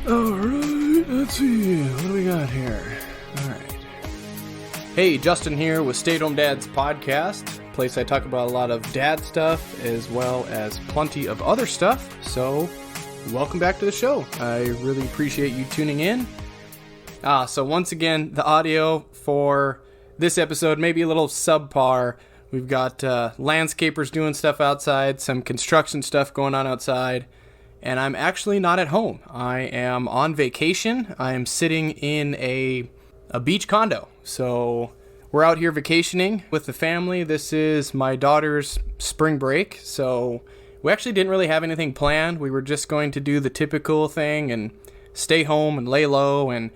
Alright, let's see. What do we got here? Alright. Hey, Justin here with Stay at Home Dads Podcast, a place I talk about a lot of dad stuff as well as plenty of other stuff. So, welcome back to the show. I really appreciate you tuning in. So once again, the audio for this episode may be a little subpar. We've got landscapers doing stuff outside, some construction stuff going on outside, and I'm actually not at home. I am on vacation. I am sitting in a beach condo. So we're out here vacationing with the family. This is my daughter's spring break, so we actually didn't really have anything planned. We were just going to do the typical thing and stay home and lay low and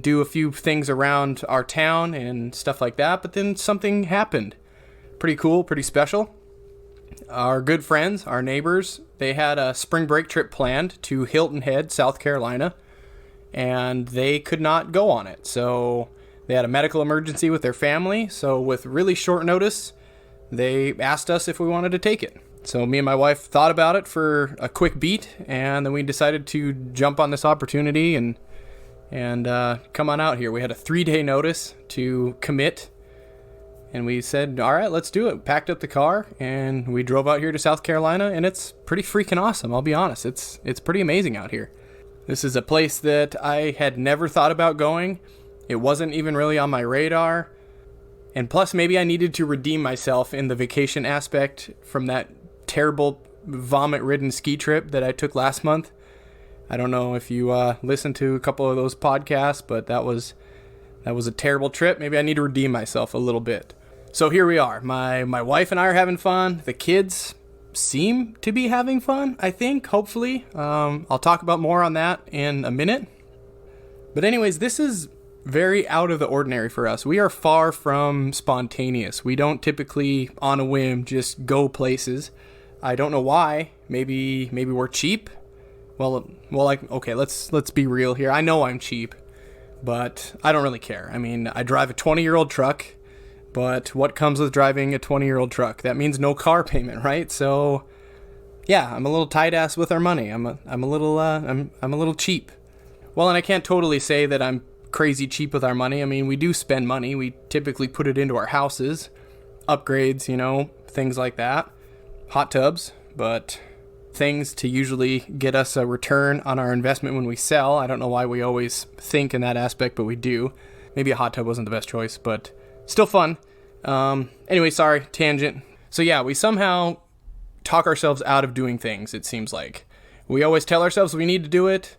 do a few things around our town and stuff like that. But then something happened. Pretty cool, pretty special. Our good friends, our neighbors, they had a spring break trip planned to Hilton Head, South Carolina, and they could not go on it. So they had a medical emergency with their family. So with really short notice, they asked us if we wanted to take it. So me and my wife thought about it for a quick beat, and then we decided to jump on this opportunity and come on out here. We had a 3-day notice to commit, and we said, all right, let's do it. Packed up the car, and we drove out here to South Carolina, and it's pretty freaking awesome, I'll be honest. It's pretty amazing out here. This is a place that I had never thought about going. It wasn't even really on my radar. And plus, maybe I needed to redeem myself in the vacation aspect from that terrible vomit-ridden ski trip that I took last month. I don't know if you listened to a couple of those podcasts, but that was a terrible trip. Maybe I need to redeem myself a little bit. So here we are. My wife and I are having fun. The kids seem to be having fun, I think, hopefully. I'll talk about more on that in a minute. But anyways, this is very out of the ordinary for us. We are far from spontaneous. We don't typically, on a whim, just go places. I don't know why. Maybe we're cheap. Well, like, okay, let's be real here. I know I'm cheap, but I don't really care. I mean, I drive a 20-year-old truck, but what comes with driving a 20-year-old truck? That means no car payment, right? So, yeah, I'm a little tight ass with our money. I'm a little cheap. Well, and I can't totally say that I'm crazy cheap with our money. I mean, we do spend money. We typically put it into our houses, upgrades, things like that, hot tubs, but things to usually get us a return on our investment when we sell. I don't know why we always think in that aspect, but we do. Maybe a hot tub wasn't the best choice, but still fun. Anyway, sorry, tangent. So yeah, we somehow talk ourselves out of doing things, it seems like. We always tell ourselves we need to do it,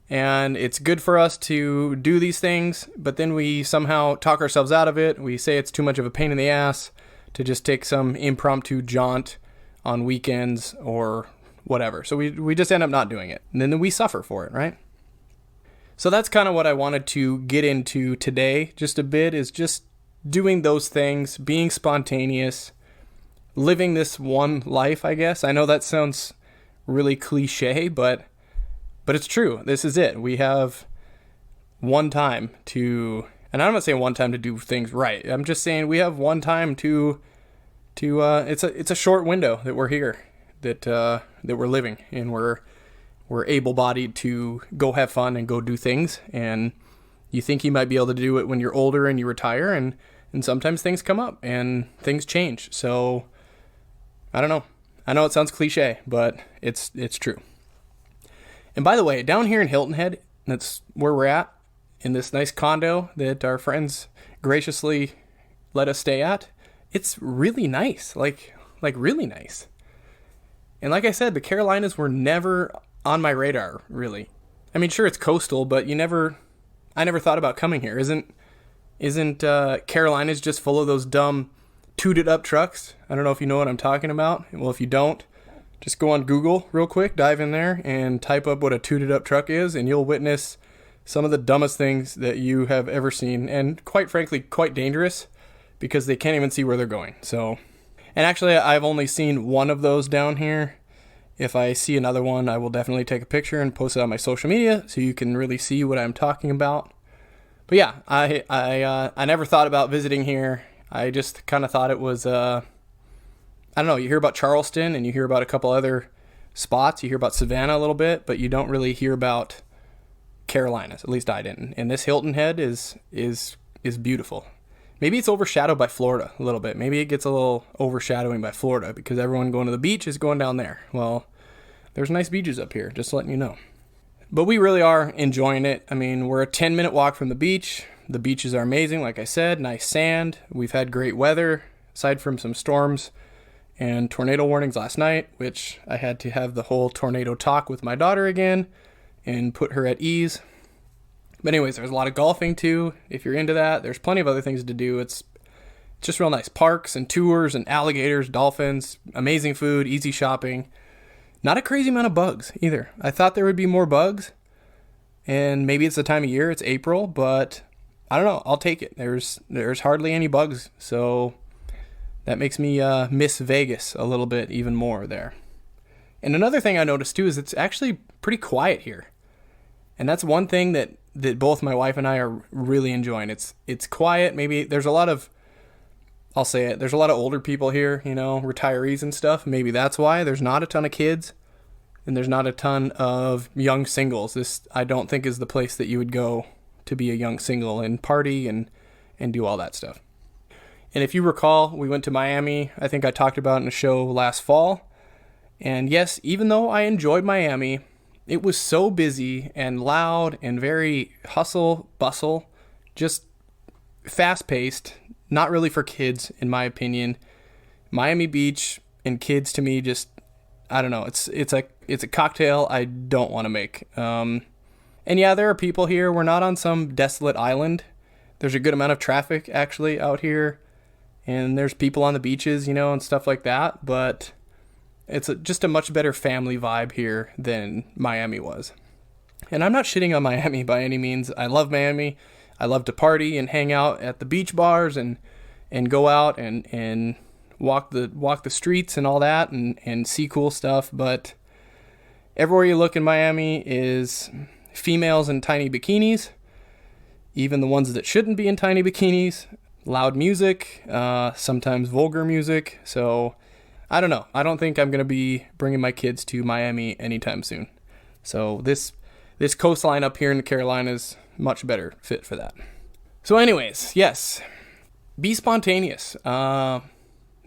and it's good for us to do these things, but then we somehow talk ourselves out of it. We say it's too much of a pain in the ass to just take some impromptu jaunt on weekends or whatever. So we just end up not doing it. And then we suffer for it, right? So that's kind of what I wanted to get into today just a bit, is just doing those things, being spontaneous, living this one life, I guess. I know that sounds really cliche, but it's true. This is it. We have one time to, and I'm not saying one time to do things right. I'm just saying we have one time to it's a short window that we're here. That we're living, and we're able-bodied to go have fun and go do things, and you think you might be able to do it when you're older and you retire, and sometimes things come up and things change. So I don't know. I know it sounds cliche, but it's true. And by the way, down here in Hilton Head, that's where we're at, in this nice condo that our friends graciously let us stay at. It's really nice, like really nice. And like I said, the Carolinas were never on my radar, really. I mean, sure, it's coastal, but I never thought about coming here. Isn't Carolinas just full of those dumb tooted up trucks? I don't know if you know what I'm talking about. Well, if you don't, just go on Google real quick, dive in there and type up what a tooted up truck is, and you'll witness some of the dumbest things that you have ever seen, and quite frankly, quite dangerous, because they can't even see where they're going. So, and actually, I've only seen one of those down here. If I see another one, I will definitely take a picture and post it on my social media so you can really see what I'm talking about. But yeah, I never thought about visiting here. I just kind of thought it was, I don't know, you hear about Charleston and you hear about a couple other spots. You hear about Savannah a little bit, but you don't really hear about Carolinas. At least I didn't. And this Hilton Head is beautiful. Maybe it's overshadowed by Florida a little bit. Maybe it gets a little overshadowing by Florida because everyone going to the beach is going down there. Well, there's nice beaches up here, just letting you know. But we really are enjoying it. I mean, we're a 10-minute walk from the beach. The beaches are amazing, like I said, nice sand. We've had great weather, aside from some storms and tornado warnings last night, which I had to have the whole tornado talk with my daughter again and put her at ease. But anyways, there's a lot of golfing too, if you're into that. There's plenty of other things to do. It's just real nice. Parks and tours and alligators, dolphins, amazing food, easy shopping. Not a crazy amount of bugs either. I thought there would be more bugs, and maybe it's the time of year, it's April, but I don't know, I'll take it. There's hardly any bugs, so that makes me miss Vegas a little bit even more there. And another thing I noticed too is it's actually pretty quiet here. And that's one thing that both my wife and I are really enjoying. It's quiet. Maybe there's a lot of, I'll say it, there's a lot of older people here, retirees and stuff. Maybe that's why there's not a ton of kids and there's not a ton of young singles. This, I don't think, is the place that you would go to be a young single and party and do all that stuff. And if you recall, we went to Miami. I think I talked about it in a show last fall. And yes, even though I enjoyed Miami, it was so busy and loud and very hustle, bustle, just fast-paced, not really for kids, in my opinion. Miami Beach and kids, to me, just, I don't know, it's a cocktail I don't want to make. And yeah, there are people here. We're not on some desolate island. There's a good amount of traffic, actually, out here. And there's people on the beaches, and stuff like that. But it's just a much better family vibe here than Miami was. And I'm not shitting on Miami by any means. I love Miami. I love to party and hang out at the beach bars and go out and walk the streets and all that and see cool stuff. But everywhere you look in Miami is females in tiny bikinis, even the ones that shouldn't be in tiny bikinis, loud music, sometimes vulgar music. So I don't know. I don't think I'm going to be bringing my kids to Miami anytime soon. So this coastline up here in the Carolinas, much better fit for that. So anyways, yes, be spontaneous.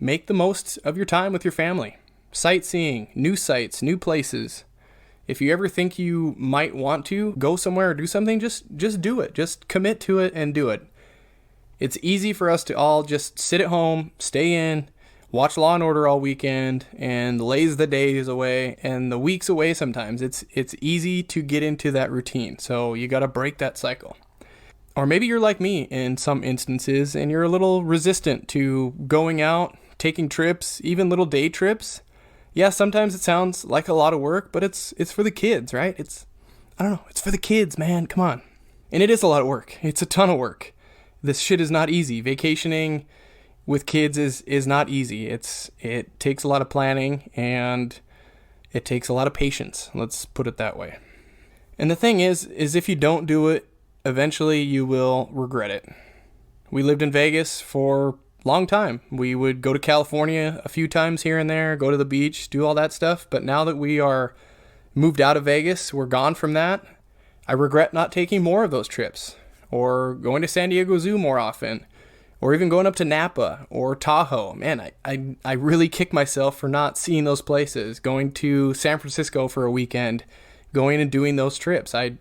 Make the most of your time with your family. Sightseeing, new sights, new places. If you ever think you might want to go somewhere or do something, just do it. Just commit to it and do it. It's easy for us to all just sit at home, stay in, watch Law and Order all weekend, and laze the days away and the weeks away sometimes. It's easy to get into that routine, so you got to break that cycle. Or maybe you're like me in some instances, and you're a little resistant to going out, taking trips, even little day trips. Yeah, sometimes it sounds like a lot of work, but it's for the kids, right? It's for the kids, man, come on. And it is a lot of work. It's a ton of work. This shit is not easy. Vacationing with kids is not easy. It takes a lot of planning and it takes a lot of patience. Let's put it that way. And the thing is if you don't do it, eventually you will regret it. We lived in Vegas for a long time. We would go to California a few times here and there, go to the beach, do all that stuff. But now that we are moved out of Vegas, we're gone from that, I regret not taking more of those trips, or going to San Diego Zoo more often, or even going up to Napa or Tahoe. Man, I really kick myself for not seeing those places, going to San Francisco for a weekend, going and doing those trips. I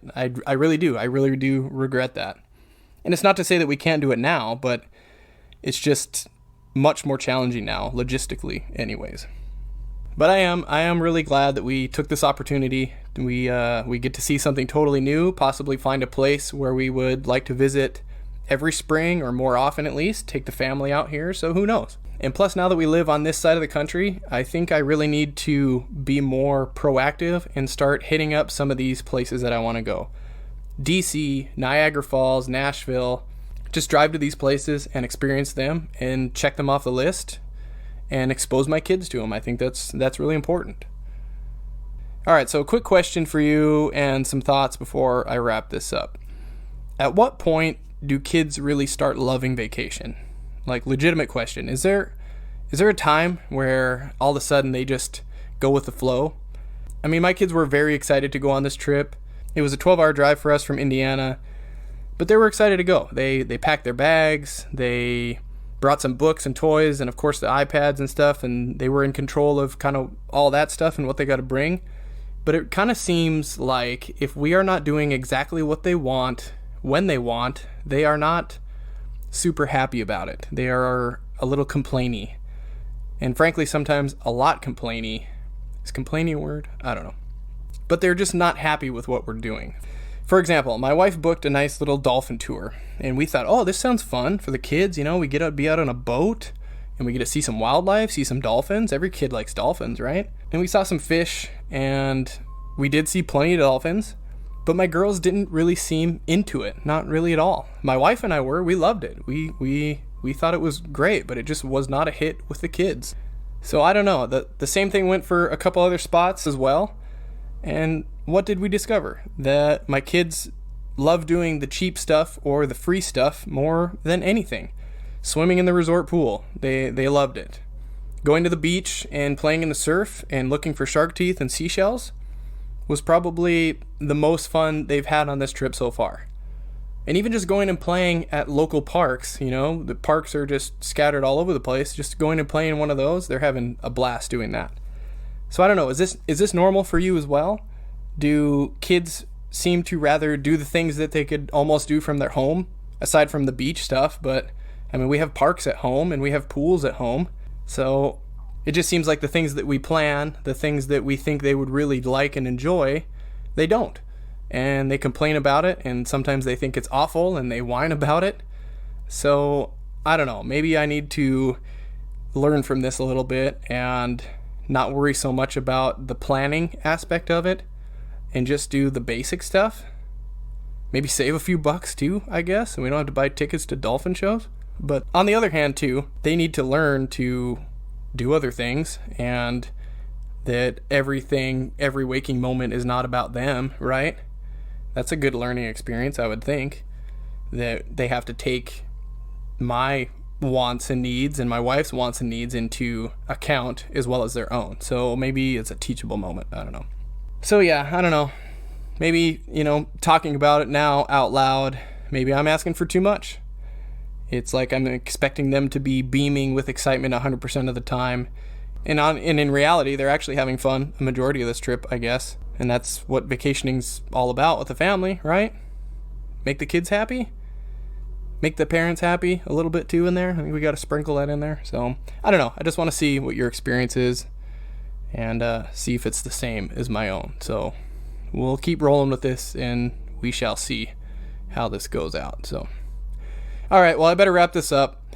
really do. I really do regret that. And it's not to say that we can't do it now, but it's just much more challenging now, logistically anyways. But I am really glad that we took this opportunity. We get to see something totally new, possibly find a place where we would like to visit every spring, or more often at least, take the family out here, so who knows. And plus, now that we live on this side of the country, I think I really need to be more proactive and start hitting up some of these places that I want to go. DC, Niagara Falls, Nashville, just drive to these places and experience them and check them off the list and expose my kids to them. I think that's really important. All right, so a quick question for you and some thoughts before I wrap this up. At what point do kids really start loving vacation? Like, legitimate question. Is there a time where all of a sudden they just go with the flow? I mean, my kids were very excited to go on this trip, It was a 12-hour drive for us from Indiana, but they were excited to go. They packed their bags, they brought some books and toys, and of course the iPads and stuff, and they were in control of kind of all that stuff and what they got to bring. But it kind of seems like if we are not doing exactly what they want, when they want, they are not super happy about it. They are a little complainy. And frankly, sometimes a lot complainy. Is complainy a word? I don't know. But they're just not happy with what we're doing. For example, my wife booked a nice little dolphin tour, and we thought, oh, this sounds fun for the kids. You know, we get to be out on a boat, and we get to see some wildlife, see some dolphins. Every kid likes dolphins, right? And we saw some fish, and we did see plenty of dolphins, but my girls didn't really seem into it. Not really at all. My wife and I were. We loved it. We thought it was great, but it just was not a hit with the kids. So I don't know. The same thing went for a couple other spots as well. And what did we discover? That my kids love doing the cheap stuff or the free stuff more than anything. Swimming in the resort pool. They loved it. Going to the beach and playing in the surf and looking for shark teeth and seashells was probably the most fun they've had on this trip so far. And even just going and playing at local parks, you know, the parks are just scattered all over the place. Just going and playing in one of those, they're having a blast doing that. So I don't know, is this normal for you as well? Do kids seem to rather do the things that they could almost do from their home, aside from the beach stuff? But I mean, we have parks at home and we have pools at home. So it just seems like the things that we plan, the things that we think they would really like and enjoy, they don't. And they complain about it, and sometimes they think it's awful and they whine about it. So I don't know, maybe I need to learn from this a little bit and not worry so much about the planning aspect of it and just do the basic stuff. Maybe save a few bucks too, I guess, and we don't have to buy tickets to dolphin shows. But on the other hand too, they need to learn to do other things, and that every waking moment is not about them, right? That's a good learning experience, I would think, that they have to take my wants and needs and my wife's wants and needs into account as well as their own. So maybe it's a teachable moment. I don't know. So yeah, I don't know. Maybe, you know, talking about it now out loud, maybe I'm asking for too much. It's like I'm expecting them to be beaming with excitement 100% of the time. And in reality, they're actually having fun a majority of this trip, I guess. And that's what vacationing's all about with the family, right? Make the kids happy. Make the parents happy a little bit too in there. I think we got to sprinkle that in there. So I don't know. I just want to see what your experience is and see if it's the same as my own. So we'll keep rolling with this and we shall see how this goes out. So, all right. Well, I better wrap this up.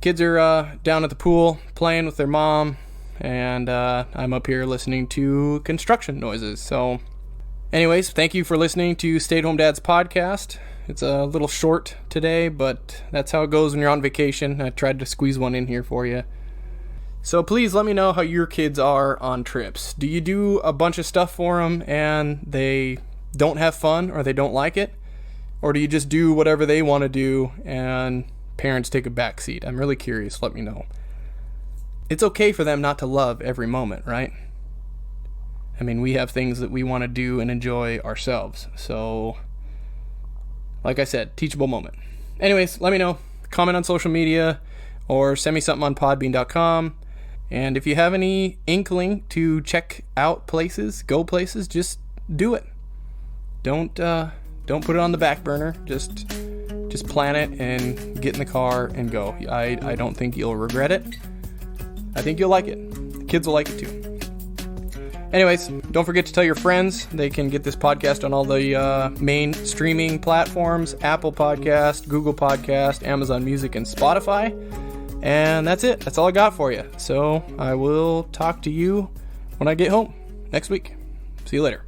Kids are down at the pool playing with their mom, and I'm up here listening to construction noises. So anyways, thank you for listening to Stay at Home Dad's podcast. It's a little short today, but that's how it goes when you're on vacation. I tried to squeeze one in here for you. So please let me know how your kids are on trips. Do you do a bunch of stuff for them and they don't have fun or they don't like it? Or do you just do whatever they want to do and parents take a back seat? I'm really curious. Let me know. It's okay for them not to love every moment, right? I mean, we have things that we want to do and enjoy ourselves. So like I said, teachable moment. Anyways, let me know. Comment on social media or send me something on podbean.com. And if you have any inkling to check out places, go places, just do it. Don't put it on the back burner. Just plan it and get in the car and go. I don't think you'll regret it. I think you'll like it. The kids will like it too. Anyways, don't forget to tell your friends. They can get this podcast on all the main streaming platforms: Apple Podcast, Google Podcast, Amazon Music, and Spotify. And that's it. That's all I got for you. So I will talk to you when I get home next week. See you later.